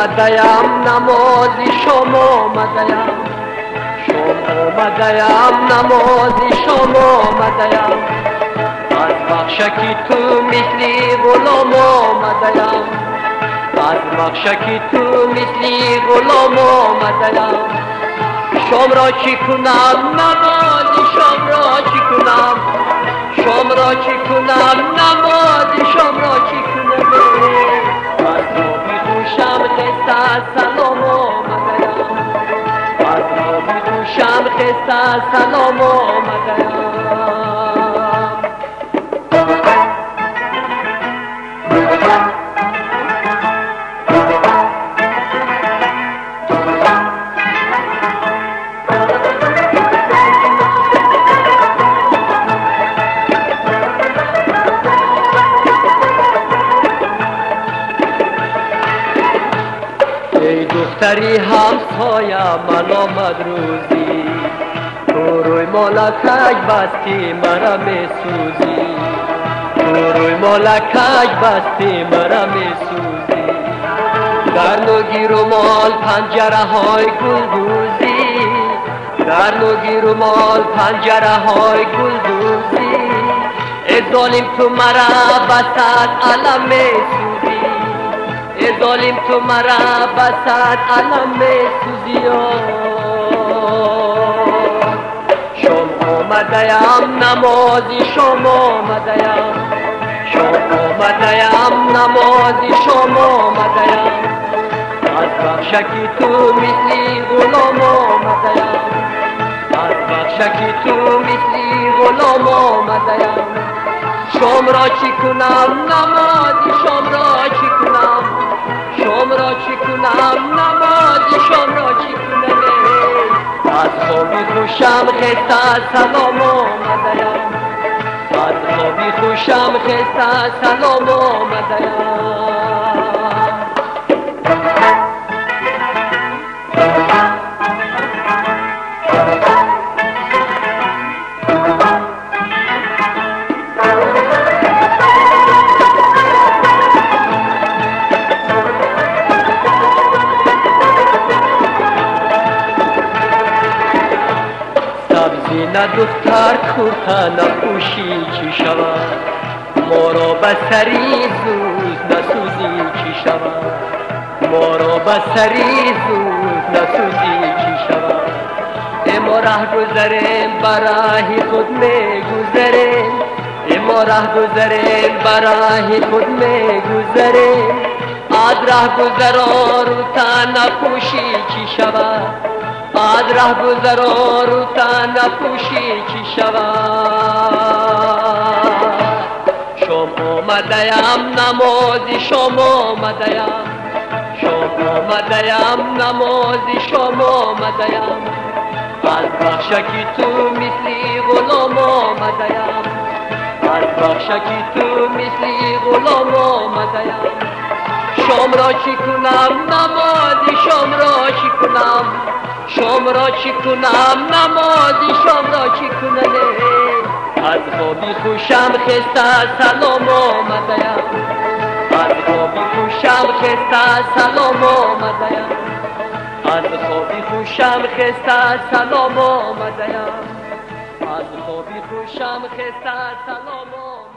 آمدیم نمازی شام آمدیم نمازی شام آمدیم از بخشکی تو مثلی غلام آمدیم از بخشکی تو مثلی غلام آمدیم شام را چی کنم نمازی شام را چی کنم شام را چی کنم نمازی شام را چی کنم از رابی خوشم خسته سلام آمدیم از رابی خوشم خسته سلام آمدیم ای دختری همسایه من آمد روزی تو روی مالکک بستی مرا می سوزی تو روی مالکک بستی مرا می سوزی در نوگی رومال پنجره های گل دوزی در نوگی رومال پنجره های گل دوزی ای ظالم تو مرا بسد علم می سوزی ای ظالم تو مرا بسد علم می سوزی شام آمدیم نمازی شام آمدیم شام آمدیم نمازی شام آمدیم از بخشکی تو مثلی غلام آمدیم از بخشکی تو مثلی غلام آمدیم شام را چی کنم نمازی شام را چی کنم شام را چی کنم نمازی شام را چی کنم از خوابی خوشم خسته سلام آمدیم از خوابی خوشم خسته سلام آمدیم نه دختر کورتا نپوشی چی شود ما را بسری زود نسوزی چی شود ما را بسری زود نسوزی چی شود اما ره گذریم برای خود می گذریم اما ره گذریم برای خود می گذریم از ره گذران رو تا نپوشی چی شود از ره گذران رو تا نپوشی چی شود شام آمدیم نمازی شام آمدیم شام آمدیم نمازی شام آمدیم از بخشکی تو مثلی غلام آمدیم از بخشکی تو مثلی غلام آمدیم شام را چی کنم نمازی شام را چی کنم شام را چی کنم نمازی شام را چی کنم از خوابی خوشم خسته سلام آمدیم از خوابی خوشم خسته سلام آمدیم از خوابی خوشم خسته سلام آمدیم از خوابی خوشم خسته سلام آمدیم